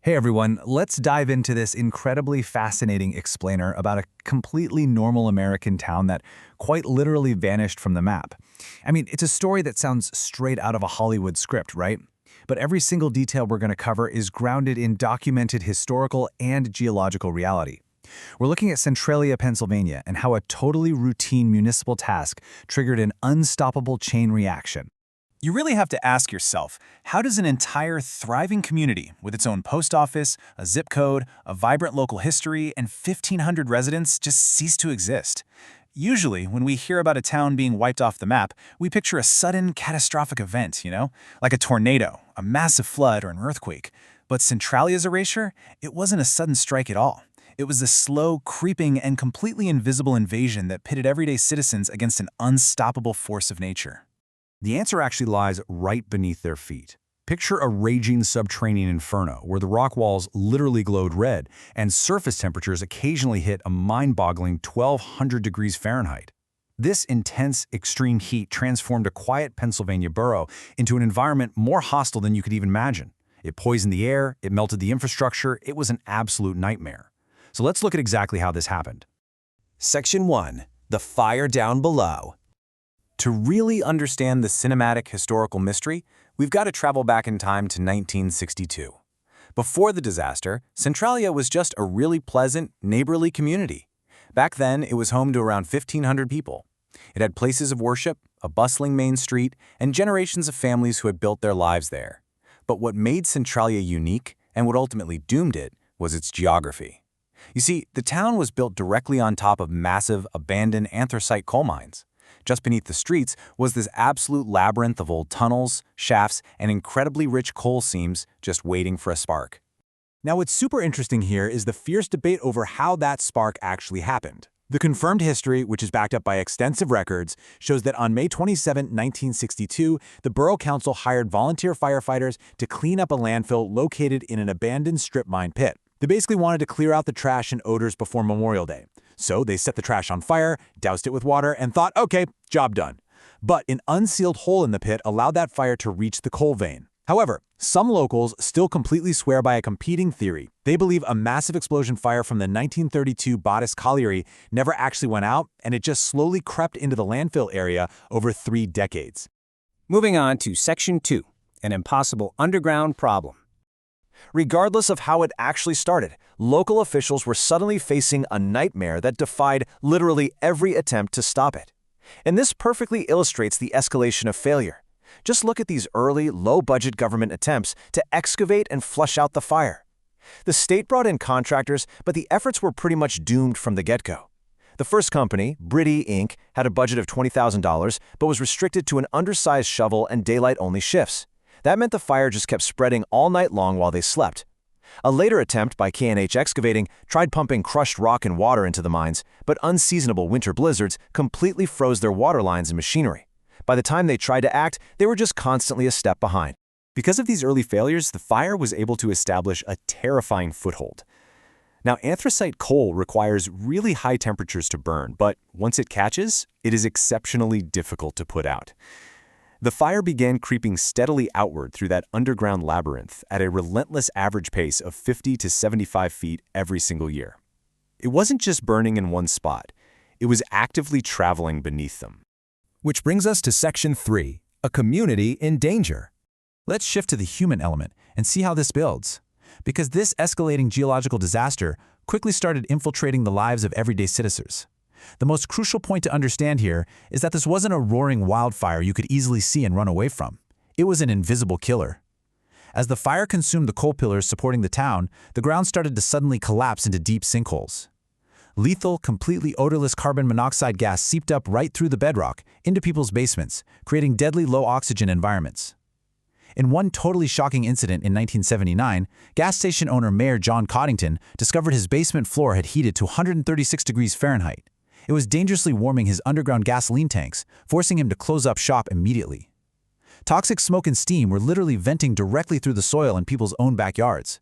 Hey everyone, let's dive into this incredibly fascinating explainer about a completely normal American town that quite literally vanished from the map. I mean, it's a story that sounds straight out of a Hollywood script, right? But every single detail we're going to cover is grounded in documented historical and geological reality. We're looking at Centralia, Pennsylvania, and how a totally routine municipal task triggered an unstoppable chain reaction. You really have to ask yourself, how does an entire thriving community with its own post office, a zip code, a vibrant local history, and 1,500 residents just cease to exist? Usually, when we hear about a town being wiped off the map, we picture a sudden, catastrophic event, like a tornado, a massive flood, or an earthquake. But Centralia's erasure, it wasn't a sudden strike at all. It was a slow, creeping, and completely invisible invasion that pitted everyday citizens against an unstoppable force of nature. The answer actually lies right beneath their feet. Picture a raging subterranean inferno where the rock walls literally glowed red and surface temperatures occasionally hit a mind-boggling 1,200 degrees Fahrenheit. This intense, extreme heat transformed a quiet Pennsylvania borough into an environment more hostile than you could even imagine. It poisoned the air, it melted the infrastructure, it was an absolute nightmare. So let's look at exactly how this happened. Section 1. The fire down below. To really understand the cinematic historical mystery, we've got to travel back in time to 1962. Before the disaster, Centralia was just a really pleasant, neighborly community. Back then, it was home to around 1,500 people. It had places of worship, a bustling main street, and generations of families who had built their lives there. But what made Centralia unique, and what ultimately doomed it, was its geography. You see, the town was built directly on top of massive, abandoned anthracite coal mines. Just beneath the streets was this absolute labyrinth of old tunnels, shafts, and incredibly rich coal seams just waiting for a spark. Now, what's super interesting here is the fierce debate over how that spark actually happened. The confirmed history, which is backed up by extensive records, shows that on May 27, 1962, the Borough Council hired volunteer firefighters to clean up a landfill located in an abandoned strip mine pit. They basically wanted to clear out the trash and odors before Memorial Day. So they set the trash on fire, doused it with water, and thought, okay, job done. But an unsealed hole in the pit allowed that fire to reach the coal vein. However, some locals still completely swear by a competing theory. They believe a massive explosion fire from the 1932 Bottis Colliery never actually went out, and it just slowly crept into the landfill area over 3 decades. Moving on to Section 2. An impossible underground problem. Regardless of how it actually started, local officials were suddenly facing a nightmare that defied literally every attempt to stop it. And this perfectly illustrates the escalation of failure. Just look at these early, low-budget government attempts to excavate and flush out the fire. The state brought in contractors, but the efforts were pretty much doomed from the get-go. The first company, Briddy Inc., had a budget of $20,000, but was restricted to an undersized shovel and daylight-only shifts. That meant the fire just kept spreading all night long while they slept. A later attempt by K&H Excavating tried pumping crushed rock and water into the mines, but unseasonable winter blizzards completely froze their water lines and machinery. By the time they tried to act, they were just constantly a step behind. Because of these early failures, the fire was able to establish a terrifying foothold. Now, anthracite coal requires really high temperatures to burn, but once it catches, it is exceptionally difficult to put out. The fire began creeping steadily outward through that underground labyrinth at a relentless average pace of 50 to 75 feet every single year. It wasn't just burning in one spot, it was actively traveling beneath them. Which brings us to Section 3, a community in danger. Let's shift to the human element and see how this builds. Because this escalating geological disaster quickly started infiltrating the lives of everyday citizens. The most crucial point to understand here is that this wasn't a roaring wildfire you could easily see and run away from. It was an invisible killer. As the fire consumed the coal pillars supporting the town, the ground started to suddenly collapse into deep sinkholes. Lethal, completely odorless carbon monoxide gas seeped up right through the bedrock, into people's basements, creating deadly low-oxygen environments. In one totally shocking incident in 1979, gas station owner Mayor John Coddington discovered his basement floor had heated to 136 degrees Fahrenheit. It was dangerously warming his underground gasoline tanks, forcing him to close up shop immediately. Toxic smoke and steam were literally venting directly through the soil in people's own backyards.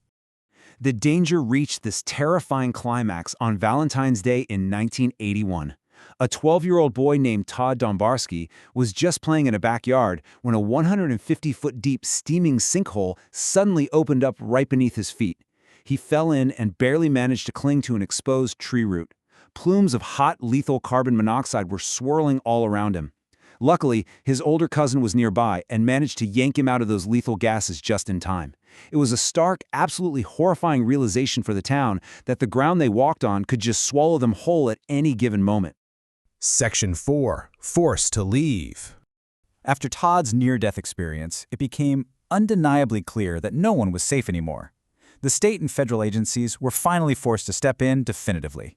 The danger reached this terrifying climax on Valentine's Day in 1981. A 12-year-old boy named Todd Dombarski was just playing in a backyard when a 150-foot deep steaming sinkhole suddenly opened up right beneath his feet. He fell in and barely managed to cling to an exposed tree root. Plumes of hot, lethal carbon monoxide were swirling all around him. Luckily, his older cousin was nearby and managed to yank him out of those lethal gases just in time. It was a stark, absolutely horrifying realization for the town that the ground they walked on could just swallow them whole at any given moment. Section 4. Forced to leave. After Todd's near-death experience, it became undeniably clear that no one was safe anymore. The state and federal agencies were finally forced to step in definitively.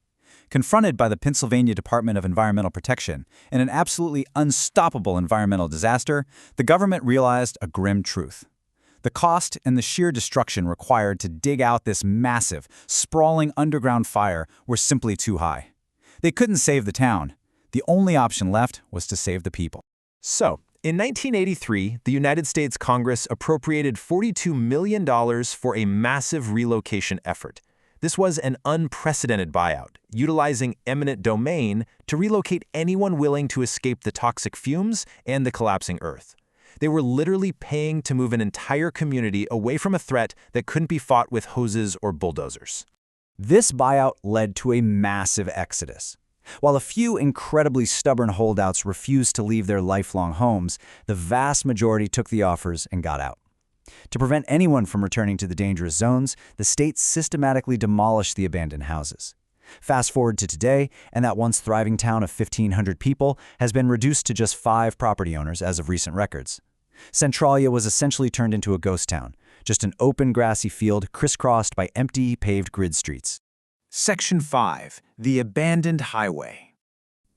Confronted by the Pennsylvania Department of Environmental Protection in an absolutely unstoppable environmental disaster, the government realized a grim truth. The cost and the sheer destruction required to dig out this massive, sprawling underground fire were simply too high. They couldn't save the town. The only option left was to save the people. So, in 1983, the United States Congress appropriated $42 million for a massive relocation effort. This was an unprecedented buyout, utilizing eminent domain to relocate anyone willing to escape the toxic fumes and the collapsing earth. They were literally paying to move an entire community away from a threat that couldn't be fought with hoses or bulldozers. This buyout led to a massive exodus. While a few incredibly stubborn holdouts refused to leave their lifelong homes, the vast majority took the offers and got out. To prevent anyone from returning to the dangerous zones, the state systematically demolished the abandoned houses. Fast forward to today, and that once thriving town of 1,500 people has been reduced to just 5 property owners as of recent records. Centralia was essentially turned into a ghost town, just an open grassy field crisscrossed by empty, paved grid streets. Section 5. The Abandoned Highway.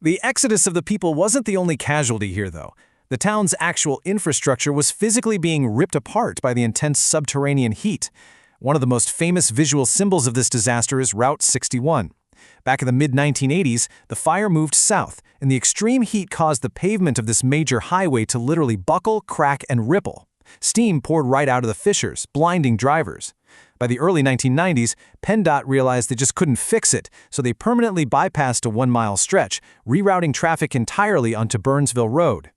The exodus of the people wasn't the only casualty here, though. The town's actual infrastructure was physically being ripped apart by the intense subterranean heat. One of the most famous visual symbols of this disaster is Route 61. Back in the mid-1980s, the fire moved south, and the extreme heat caused the pavement of this major highway to literally buckle, crack, and ripple. Steam poured right out of the fissures, blinding drivers. By the early 1990s, PennDOT realized they just couldn't fix it, so they permanently bypassed a 1-mile stretch, rerouting traffic entirely onto Burnsville Road.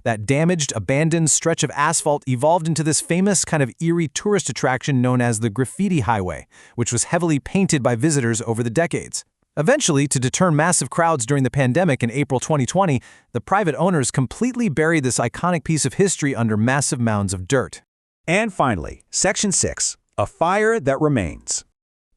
That damaged, abandoned stretch of asphalt evolved into this famous kind of eerie tourist attraction known as the Graffiti Highway, which was heavily painted by visitors over the decades. Eventually, to deter massive crowds during the pandemic in April 2020, the private owners completely buried this iconic piece of history under massive mounds of dirt. And finally, Section 6, a fire that remains.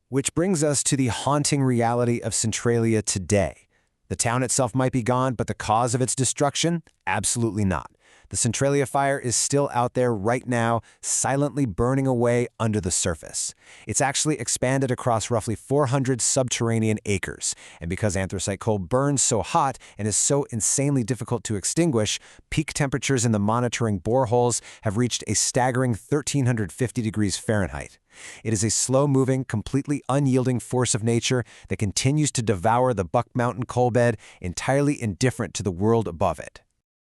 Which brings us to the haunting reality of Centralia today. The town itself might be gone, but the cause of its destruction? Absolutely not. The Centralia fire is still out there right now, silently burning away under the surface. It's actually expanded across roughly 400 subterranean acres, and because anthracite coal burns so hot and is so insanely difficult to extinguish, peak temperatures in the monitoring boreholes have reached a staggering 1,350 degrees Fahrenheit. It is a slow-moving, completely unyielding force of nature that continues to devour the Buck Mountain coal bed, entirely indifferent to the world above it.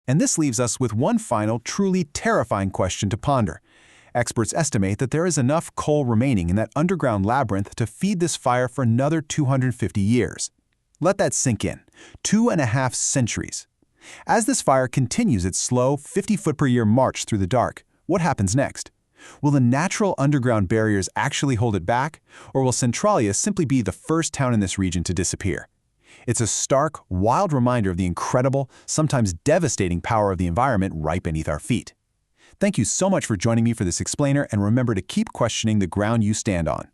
And this leaves us with one final, truly terrifying question to ponder. Experts estimate that there is enough coal remaining in that underground labyrinth to feed this fire for another 250 years. Let that sink in. 2.5 centuries. As this fire continues its slow, 50-foot-per-year march through the dark, what happens next? Will the natural underground barriers actually hold it back, or will Centralia simply be the first town in this region to disappear? It's a stark, wild reminder of the incredible, sometimes devastating power of the environment right beneath our feet. Thank you so much for joining me for this explainer, and remember to keep questioning the ground you stand on.